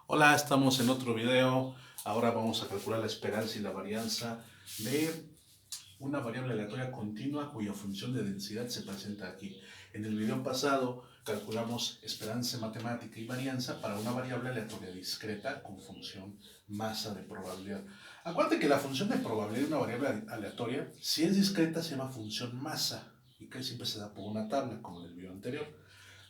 Hola, estamos en otro video. Ahora vamos a calcular la esperanza y la varianza de una variable aleatoria continua cuya función de densidad se presenta aquí. En el video pasado calculamos esperanza matemática y varianza para una variable aleatoria discreta con función masa de probabilidad. Acuérdate que la función de probabilidad de una variable aleatoria, si es discreta, se llama función masa y que siempre se da por una tabla, como en el video anterior.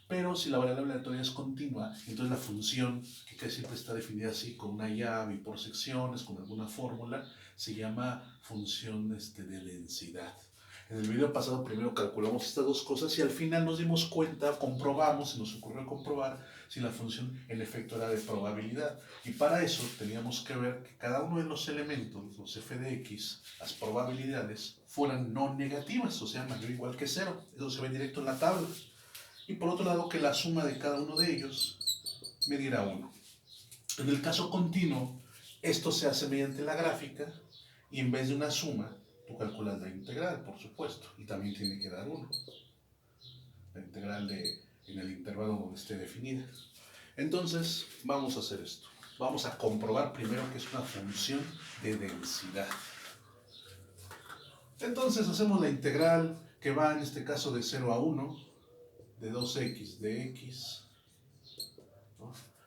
Pero si la variable aleatoria es continua, entonces la función, que casi siempre está definida así, con una llave y por secciones, con alguna fórmula, se llama función de densidad. En el video pasado primero calculamos estas dos cosas y al final nos dimos cuenta, comprobamos, se nos ocurrió comprobar si la función en efecto era de probabilidad. Y para eso teníamos que ver que cada uno de los elementos, los f de x, las probabilidades, fueran no negativas, o sea, mayor o igual que cero. Eso se ve directo en la tabla. Y por otro lado, que la suma de cada uno de ellos me diera 1. En el caso continuo, esto se hace mediante la gráfica y en vez de una suma, tú calculas la integral, por supuesto, y también tiene que dar 1. La integral en el intervalo donde esté definida. Entonces, vamos a hacer esto. Vamos a comprobar primero que es una función de densidad. Entonces, hacemos la integral que va en este caso de 0 a 1, de 2x de x.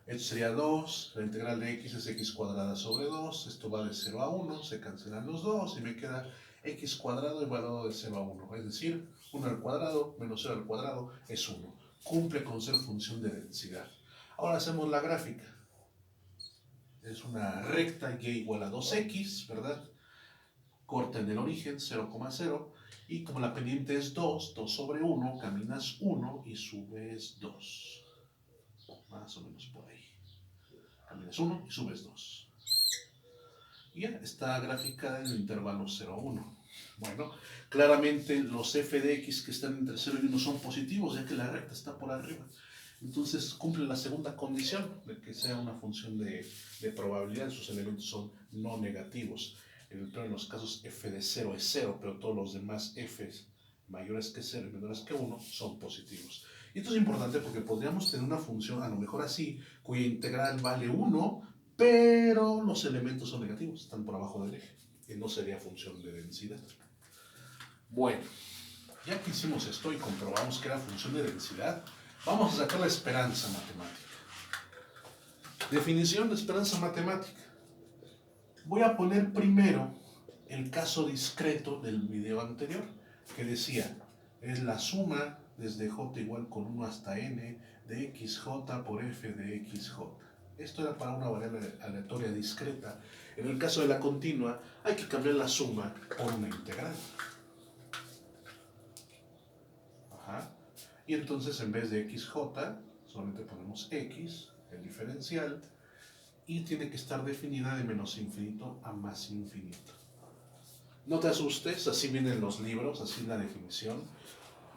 Esto sería 2, la integral de x es x cuadrada sobre 2, esto va de 0 a 1, se cancelan los 2 y me queda x cuadrado igualado de 0 a 1, es decir, 1 al cuadrado menos 0 al cuadrado es 1. Cumple con ser función de densidad. Ahora hacemos la gráfica. Es una recta y igual a 2x, ¿verdad? Corta en el origen, 0,0, y como la pendiente es 2, 2 sobre 1, caminas 1 y subes 2. Más o menos por ahí. Caminas 1 y subes 2. Y ya está graficada en el intervalo 0 a 1. Bueno, claramente los f de x que están entre 0 y 1 son positivos, ya que la recta está por arriba. Entonces cumple la segunda condición de que sea una función de probabilidad, sus elementos son no negativos. En los casos f de 0 es 0, pero todos los demás f mayores que 0 y menores que 1 son positivos. Y esto es importante porque podríamos tener una función, a lo mejor así, cuya integral vale 1, pero los elementos son negativos, están por abajo del eje, y no sería función de densidad. Bueno, ya que hicimos esto y comprobamos que era función de densidad, vamos a sacar la esperanza matemática. Definición de esperanza matemática. Voy a poner primero el caso discreto del video anterior, que decía, es la suma desde j igual con 1 hasta n de xj por f de xj. Esto era para una variable aleatoria discreta. En el caso de la continua, hay que cambiar la suma por una integral. Ajá. Y entonces en vez de xj, solamente ponemos x, el diferencial, y tiene que estar definida de menos infinito a más infinito. No te asustes, así vienen los libros, así la definición.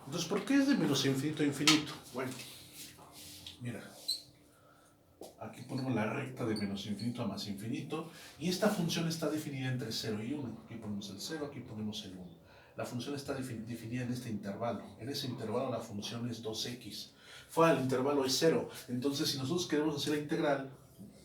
Entonces, ¿por qué es de menos infinito a infinito? Bueno, mira, aquí ponemos la recta de menos infinito a más infinito, y esta función está definida entre 0 y 1. Aquí ponemos el 0, aquí ponemos el 1. La función está definida en este intervalo. En ese intervalo la función es 2x. Fuera del intervalo es 0. Entonces, si nosotros queremos hacer la integral,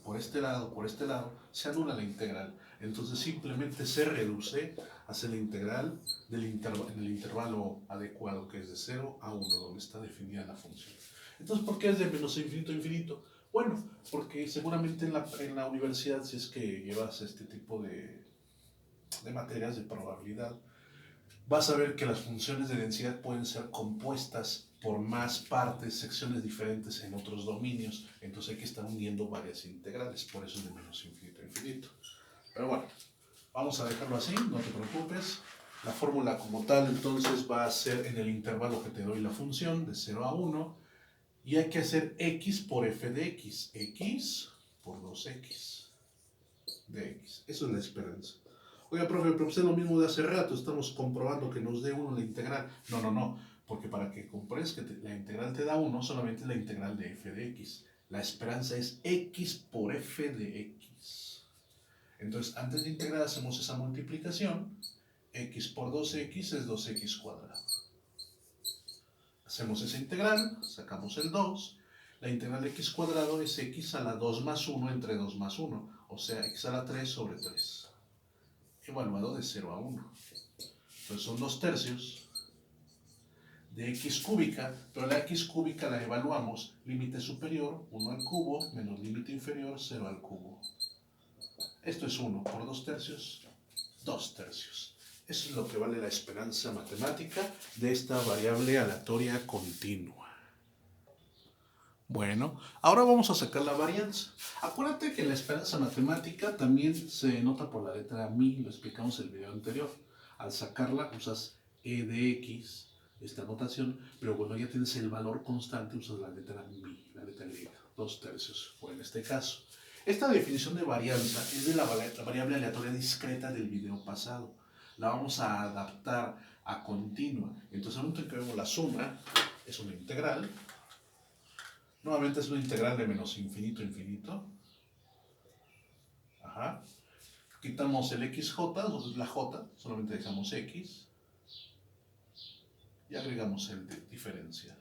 por este lado, se anula la integral. Entonces simplemente se reduce a hacer la integral en el intervalo adecuado, que es de 0 a 1, donde está definida la función. Entonces, ¿por qué es de menos infinito a infinito? Bueno, porque seguramente en la universidad, si es que llevas este tipo de materias de probabilidad, vas a ver que las funciones de densidad pueden ser compuestas por más partes, secciones diferentes en otros dominios. Entonces hay que estar uniendo varias integrales, por eso es de menos infinito a infinito. Pero bueno, vamos a dejarlo así, no te preocupes. La fórmula como tal entonces va a ser en el intervalo que te doy la función, de 0 a 1, y hay que hacer x por f de x, x por 2x de x. Eso es la esperanza. Oiga, profe, pero usted es lo mismo de hace rato, estamos comprobando que nos dé 1 la integral. No, porque para que compruebes que la integral te da 1, solamente la integral de f de x. La esperanza es x por f de x. Entonces, antes de integrar hacemos esa multiplicación. X por 2x es 2x cuadrado. Hacemos esa integral, sacamos el 2. La integral de x cuadrado es x a la 2 más 1 entre 2 más 1, o sea, x a la 3 sobre 3, evaluado de 0 a 1. Entonces son 2 tercios de x cúbica, pero la x cúbica la evaluamos, límite superior, 1 al cubo, menos límite inferior, 0 al cubo. Esto es 1 por 2 tercios, 2 tercios. Eso es lo que vale la esperanza matemática de esta variable aleatoria continua. Bueno, ahora vamos a sacar la varianza. Acuérdate que la esperanza matemática también se nota por la letra mi, lo explicamos en el video anterior. Al sacarla usas e de x, esta notación, pero cuando ya tienes el valor constante usas la letra mi, la letra griega, 2 tercios, o en este caso. Esta definición de varianza es de la variable aleatoria discreta del video pasado. La vamos a adaptar a continua. Entonces, al momento en que vemos la suma, es una integral. Nuevamente es una integral de menos infinito a infinito. Ajá. Quitamos el xj, la j, solamente dejamos x. Y agregamos el diferencial.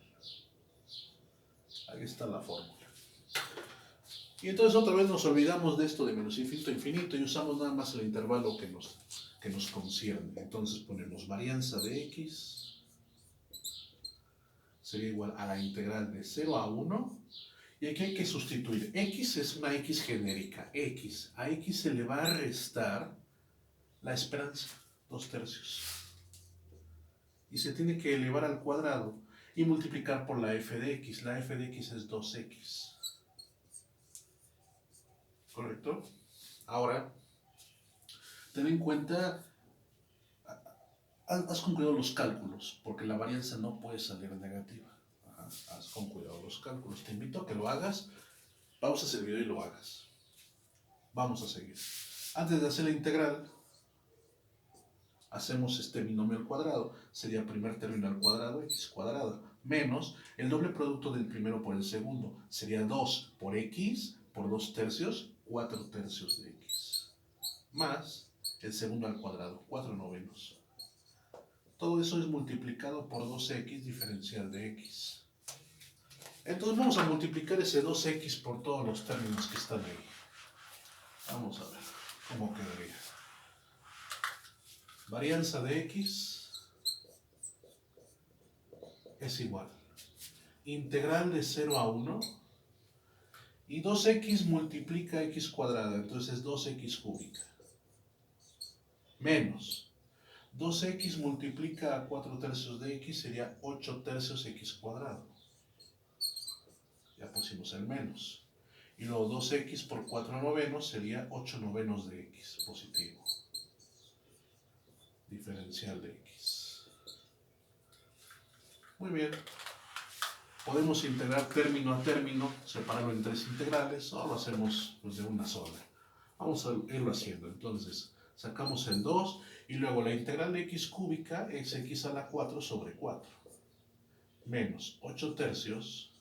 Ahí está la fórmula. Y entonces otra vez nos olvidamos de esto de menos infinito a infinito y usamos nada más el intervalo que nos concierne. Entonces ponemos varianza de x sería igual a la integral de 0 a 1. Y aquí hay que sustituir. X es una x genérica. X. A x se le va a restar la esperanza, 2 tercios. Y se tiene que elevar al cuadrado y multiplicar por la f de x. La f de x es 2x. ¿Correcto? Ahora, ten en cuenta, has concluido los cálculos, porque la varianza no puede salir negativa. Has concluido los cálculos. Te invito a que lo hagas. Pausas el video y lo hagas. Vamos a seguir. Antes de hacer la integral, hacemos este binomio al cuadrado. Sería primer término al cuadrado, x cuadrado, menos el doble producto del primero por el segundo. Sería 2 por x por 2 tercios, 4 tercios de x. Más el segundo al cuadrado, 4 novenos. Todo eso es multiplicado por 2x diferencial de x. Entonces vamos a multiplicar ese 2x por todos los términos que están ahí. Vamos a ver cómo quedaría. Varianza de x es igual. Integral de 0 a 1. Y 2x multiplica x cuadrada, entonces es 2x cúbica. Menos 2x multiplica a 4 tercios de x, sería 8 tercios x cuadrado. Ya pusimos el menos. Y luego 2x por 4 novenos sería 8 novenos de x, positivo. Diferencial de x. Muy bien. Podemos integrar término a término, separarlo en 3 integrales, o lo hacemos pues, de una sola. Vamos a irlo haciendo. Entonces, sacamos el 2 y luego la integral de x cúbica es x a la 4 sobre 4. Menos 8 tercios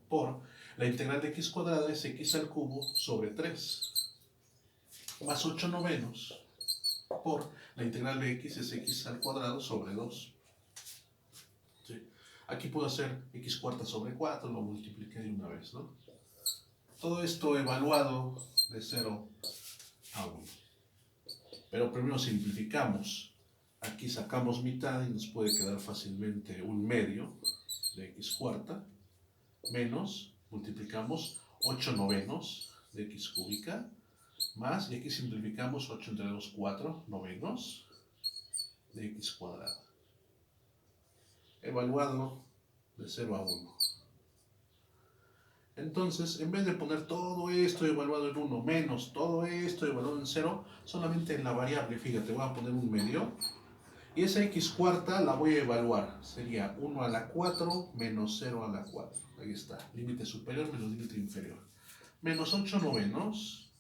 por la integral de x cuadrada es x al cubo sobre 3. Más 8 novenos por la integral de x es x al cuadrado sobre 2. ¿Sí? Aquí puedo hacer x cuarta sobre 4, lo multipliqué de una vez, ¿no? Todo esto evaluado de 0 a 1. Pero primero simplificamos. Aquí sacamos mitad y nos puede quedar fácilmente un medio de x cuarta. Menos, multiplicamos 8 novenos de x cúbica. Más, y aquí simplificamos 8 entre 2, 4 novenos de x cuadrada. Evaluado de 0 a 1. Entonces, en vez de poner todo esto evaluado en 1 menos todo esto evaluado en 0, solamente en la variable, fíjate, voy a poner un medio. Y esa x cuarta la voy a evaluar. Sería 1 a la 4 menos 0 a la 4. Ahí está. Límite superior menos límite inferior. Menos 8 novenos.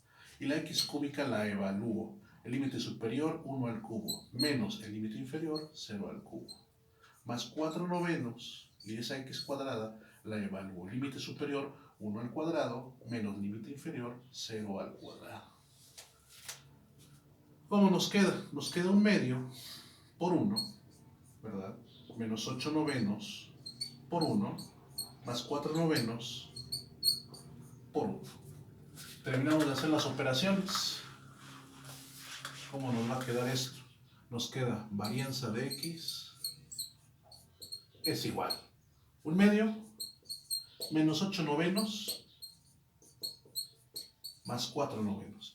Y la x cúbica la evalúo. El límite superior, 1 al cubo. Menos el límite inferior, 0 al cubo. Más 4 novenos. Y esa x cuadrada la evalúo. Límite superior, 1 al cuadrado. Menos límite inferior, 0 al cuadrado. ¿Cómo nos queda? Nos queda un medio por 1, ¿verdad? Menos 8 novenos por 1, más 4 novenos por 1. Terminamos de hacer las operaciones. ¿Cómo nos va a quedar esto? Nos queda varianza de x es igual 1/2 menos 8/9 más 4/9.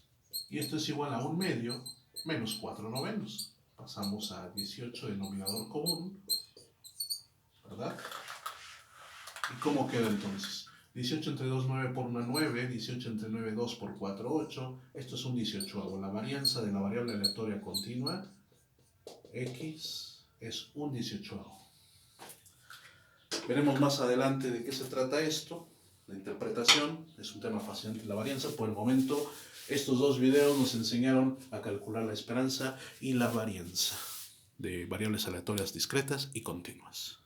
Y esto es igual a 1/2 menos 4/9. Pasamos a 18 denominador común, ¿verdad? ¿Y cómo queda entonces? 18 entre 2, 9 por 1, 9. 18 entre 9, 2 por 4, 8. Esto es un 18avo. La varianza de la variable aleatoria continua, x, es un 18avo. Veremos más adelante de qué se trata esto. La interpretación es un tema fascinante. La varianza, por el momento, estos 2 videos nos enseñaron a calcular la esperanza y la varianza de variables aleatorias discretas y continuas.